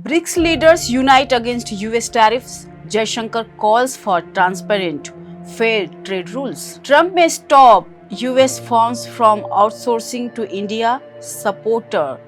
BRICS leaders unite against US tariffs. Jaishankar calls for transparent, fair trade rules. Trump may stop US firms from outsourcing to India. Supporter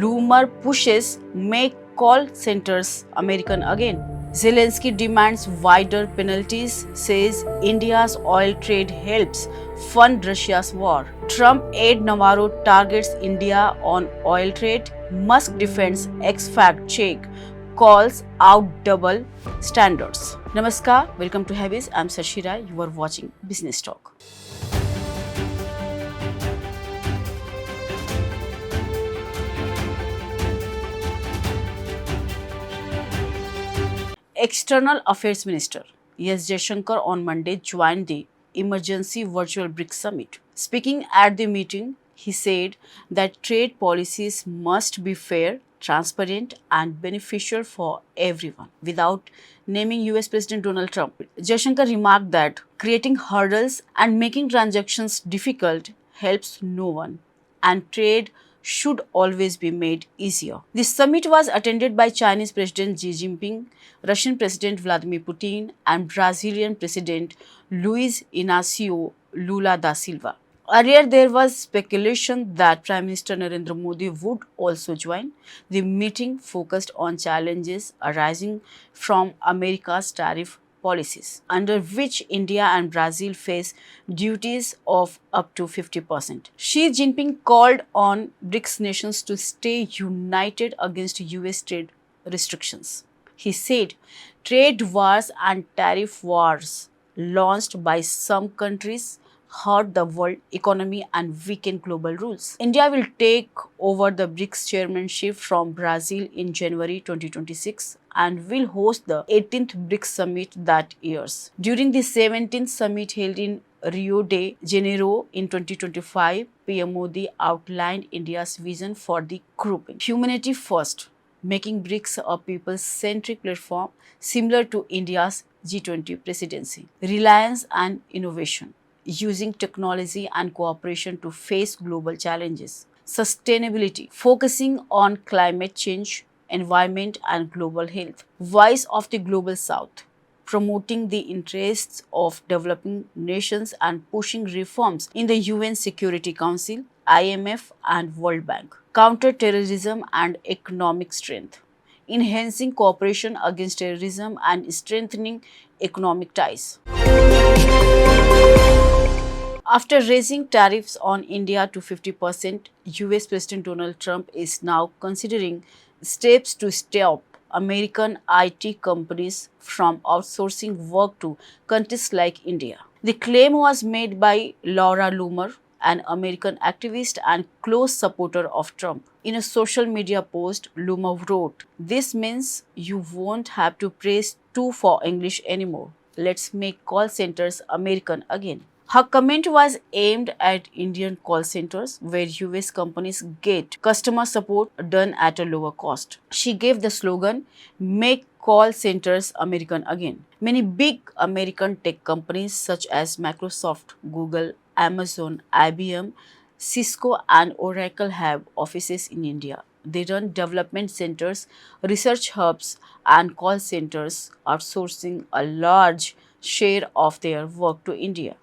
Loomer pushes make call centers American again. Zelensky demands wider penalties, says India's oil trade helps fund Russia's war. Trump aide Navarro targets India on oil trade. Musk defends ex-fact check, calls out double standards. Namaskar, welcome to Habis. I'm Sashira. You are watching Business Talk. External Affairs Minister S. Jaishankar on Monday joined the emergency virtual BRICS summit. Speaking at the meeting, he said that trade policies must be fair, transparent, and beneficial for everyone. Without naming US President Donald Trump, Jaishankar remarked that creating hurdles and making transactions difficult helps no one, and trade should always be made easier. The summit was attended by Chinese President Xi Jinping, Russian President Vladimir Putin, and Brazilian President Luiz Inácio Lula da Silva. Earlier, there was speculation that Prime Minister Narendra Modi would also join. The meeting focused on challenges arising from America's tariff policies, under which India and Brazil face duties of up to 50%. Xi Jinping called on BRICS nations to stay united against US trade restrictions. He said trade wars and tariff wars launched by some countries hurt the world economy and weaken global rules. India will take over the BRICS chairmanship from Brazil in January 2026 and will host the 18th BRICS summit that year. During the 17th summit held in Rio de Janeiro in 2025, PM Modi outlined India's vision for the grouping. Humanity first, making BRICS a people-centric platform similar to India's G20 presidency. Reliance and innovation, using technology and cooperation to face global challenges. Sustainability, focusing on climate change, environment, and global health. Voice of the Global South, promoting the interests of developing nations and pushing reforms in the UN Security Council, IMF, and World Bank. Counter-terrorism and economic strength, enhancing cooperation against terrorism and strengthening economic ties. After raising tariffs on India to 50%, US President Donald Trump is now considering steps to stop American IT companies from outsourcing work to countries like India. The claim was made by Laura Loomer, an American activist and close supporter of Trump. In a social media post, Loomer wrote, "This means you won't have to praise two for English anymore. Let's make call centers American again." Her comment was aimed at Indian call centers where US companies get customer support done at a lower cost. She gave the slogan, "Make call centers American again." Many big American tech companies such as Microsoft, Google, Amazon, IBM, Cisco, and Oracle have offices in India. They run development centers, research hubs, and call centers, outsourcing a large share of their work to India.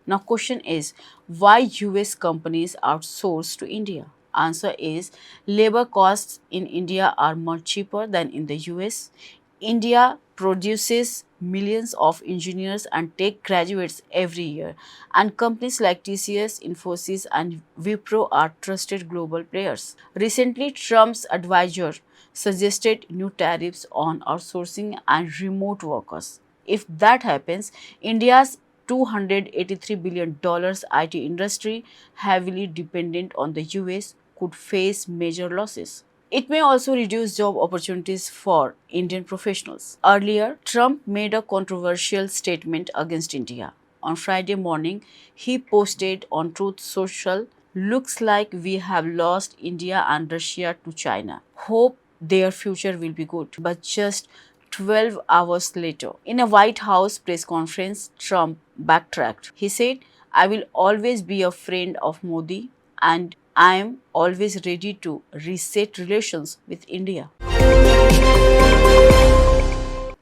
Now, question is, why US companies outsource to India? Answer is, labor costs in India are much cheaper than in the US. India produces millions of engineers and tech graduates every year, and companies like TCS, Infosys, and Wipro are trusted global players. Recently, Trump's advisor suggested new tariffs on outsourcing and remote workers. If that happens, India's $283 billion IT industry, heavily dependent on the US, could face major losses. It may also reduce job opportunities for Indian professionals. Earlier, Trump made a controversial statement against India. On Friday morning, he posted on Truth Social, "Looks like we have lost India and Russia to China. Hope their future will be good." But just 12 hours later, in a White House press conference, Trump backtracked. He said, "I will always be a friend of Modi and I am always ready to reset relations with India."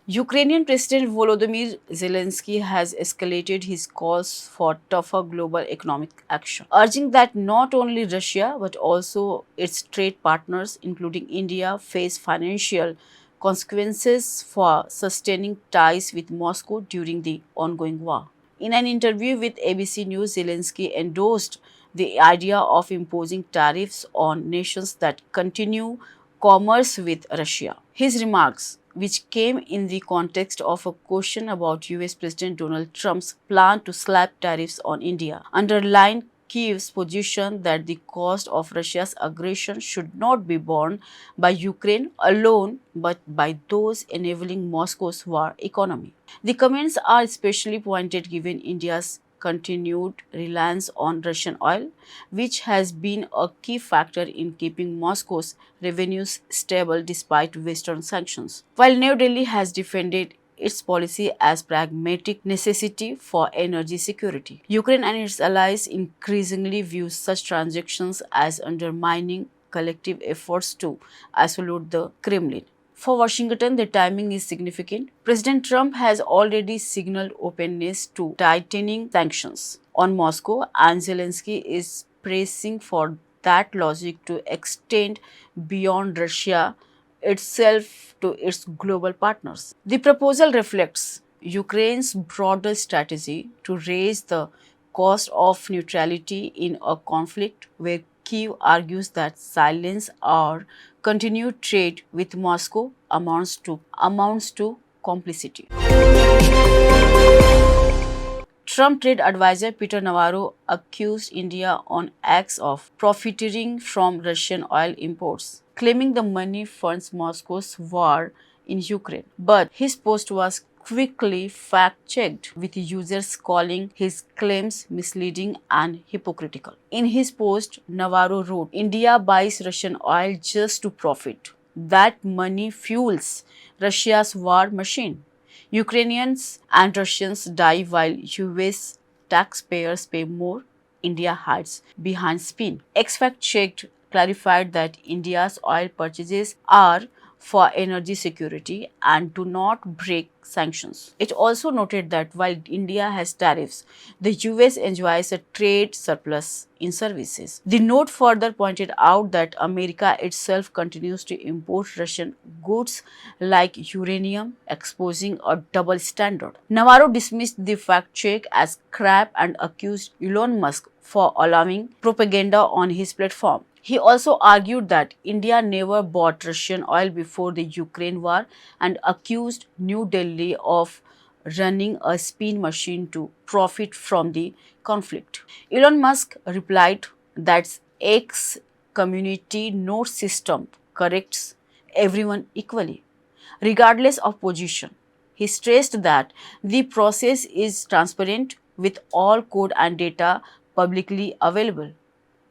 Ukrainian President Volodymyr Zelensky has escalated his calls for tougher global economic action, urging that not only Russia but also its trade partners, including India, face financial consequences for sustaining ties with Moscow during the ongoing war. In an interview with ABC News, Zelensky endorsed the idea of imposing tariffs on nations that continue commerce with Russia. His remarks, which came in the context of a question about US President Donald Trump's plan to slap tariffs on India, underlined Kyiv's position that the cost of Russia's aggression should not be borne by Ukraine alone but by those enabling Moscow's war economy. The comments are especially pointed given India's continued reliance on Russian oil, which has been a key factor in keeping Moscow's revenues stable despite Western sanctions. While New Delhi has defended its policy as pragmatic necessity for energy security, Ukraine and its allies increasingly view such transactions as undermining collective efforts to isolate the Kremlin. For Washington, the timing is significant. President Trump has already signaled openness to tightening sanctions on Moscow, and Zelensky is pressing for that logic to extend beyond Russia itself to its global partners. The proposal reflects Ukraine's broader strategy to raise the cost of neutrality in a conflict where Kyiv argues that silence or continued trade with Moscow amounts to complicity. Trump trade advisor Peter Navarro accused India on acts of profiteering from Russian oil imports, claiming the money funds Moscow's war in Ukraine. But his post was quickly fact-checked, with users calling his claims misleading and hypocritical. In his post, Navarro wrote, "India buys Russian oil just to profit. That money fuels Russia's war machine. Ukrainians and Russians die while US taxpayers pay more. India hides behind spin." X-Fact checked clarified that India's oil purchases are for energy security and do not break sanctions. It also noted that while India has tariffs, the US enjoys a trade surplus in services. The note further pointed out that America itself continues to import Russian goods like uranium, exposing a double standard. Navarro dismissed the fact check as crap and accused Elon Musk for allowing propaganda on his platform. He also argued that India never bought Russian oil before the Ukraine war and accused New Delhi of running a spin machine to profit from the conflict. Elon Musk replied that X community node system corrects everyone equally, regardless of position. He stressed that the process is transparent with all code and data publicly available.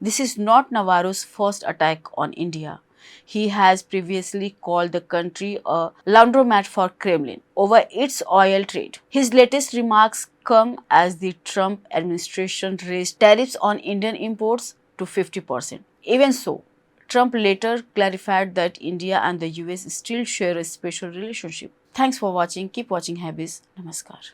This is not Navarro's first attack on India. He has previously called the country a laundromat for Kremlin over its oil trade. His latest remarks come as the Trump administration raised tariffs on Indian imports to 50%. Even so, Trump later clarified that India and the US still share a special relationship. Thanks for watching. Keep watching Habis. Namaskar.